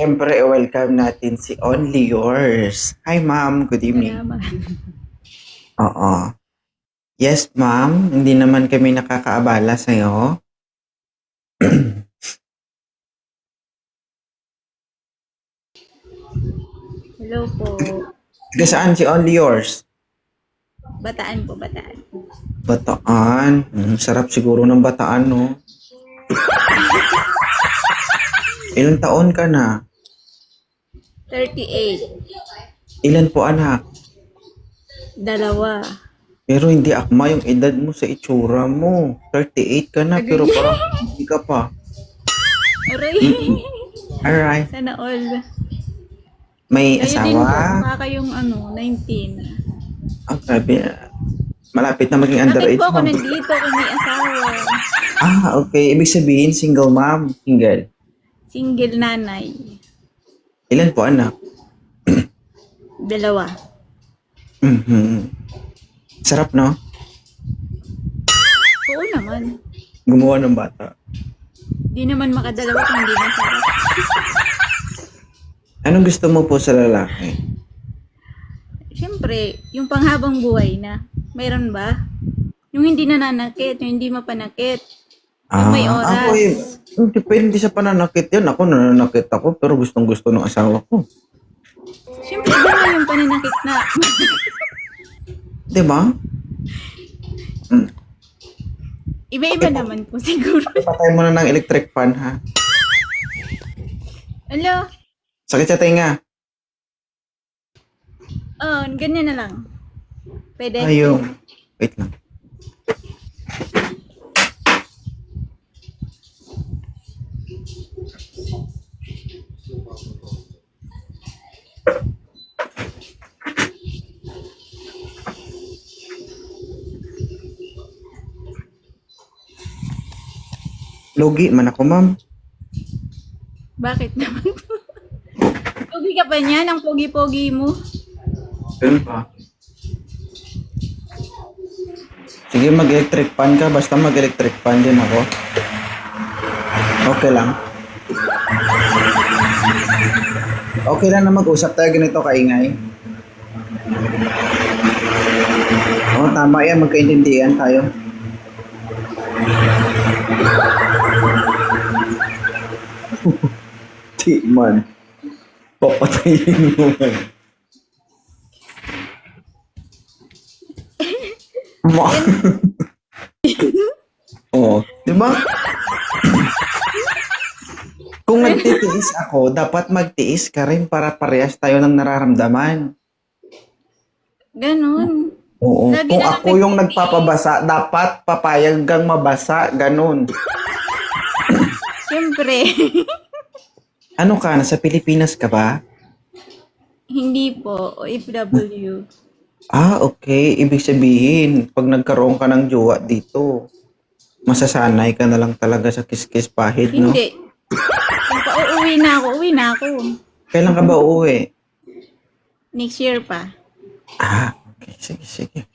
Siyempre, welcome natin si Only Yours. Hi, ma'am. Good evening. Salamat. Oo. Yes, ma'am. Hindi naman kami nakakaabala sa'yo. Hello po. Taga saan si Only Yours? Bataan po, Bataan. Bataan. Sarap siguro ng Bataan, no? Ilang taon ka na? 38. Ilan po anak? Dalawa. Pero hindi akma yung edad mo sa itsura mo. 38 ka na, pero parang hindi ka pa. Aray. Alright. Sana all. May Kayo din po. asawa? Mukha kayong 19. Ah, grabe. Malapit na maging Bakit underage po ako mo. nandito kung may asawa? Ah, okay. Ibig sabihin, single mom. Single. Single nanay. Ilan po anak? Dalawa. Mhm. Sarap, no? Oo naman. Gumawa ng bata. Di naman makadalawa kung hindi masarap. Anong gusto mo po sa lalaki? Siyempre, yung panghabang buhay na. Mayroon ba? Yung hindi nananakit, yung hindi mapanakit. Yung may oras. Ako depende sa pananakit yan. Ako nananakit ako, pero gustong gusto ng asawa ko. Siyempre, gano'n yung paninakit na. Diba? Iba-iba naman po siguro. Patay mo na ng electric fan, ha? Ano? Sakit sa tenga. Oh, ganyan na lang. Pwede? Ayun. Wait lang. Logi man ako, ma'am. Bakit naman po? Pogi ka pa niyan, ang pogi-pogi mo. Ganun pa. Sige, mag-electric fan ka. Basta mag-electric fan din ako. Okay lang. Okay lang na mag-usap tayo ganito kaingay. Oo, tama yan. Magkaintindihan tayo. Di man. Papatayin mo man. Ma. Oo. Di ba? Kung nagtitiis ako, dapat magtiis ka rin para parehas tayo ng nararamdaman. Ganun. Oo. Lagi Kung na lang ako yung nagtitiis. nagpapabasa, dapat papayag kang mabasa. Ganun. Siyempre. Ano ka? Nasa Pilipinas ka ba? Hindi po. OFW. Ah, okay. Ibig sabihin, pag nagkaroon ka ng jowa dito, masasanay ka na lang talaga sa kiss-kiss pahid, no? Hindi. Kung pa-uuwi na ako, uwi na ako. Kailan ka ba uuwi? Next year pa. Ah, okay. Sige, sige.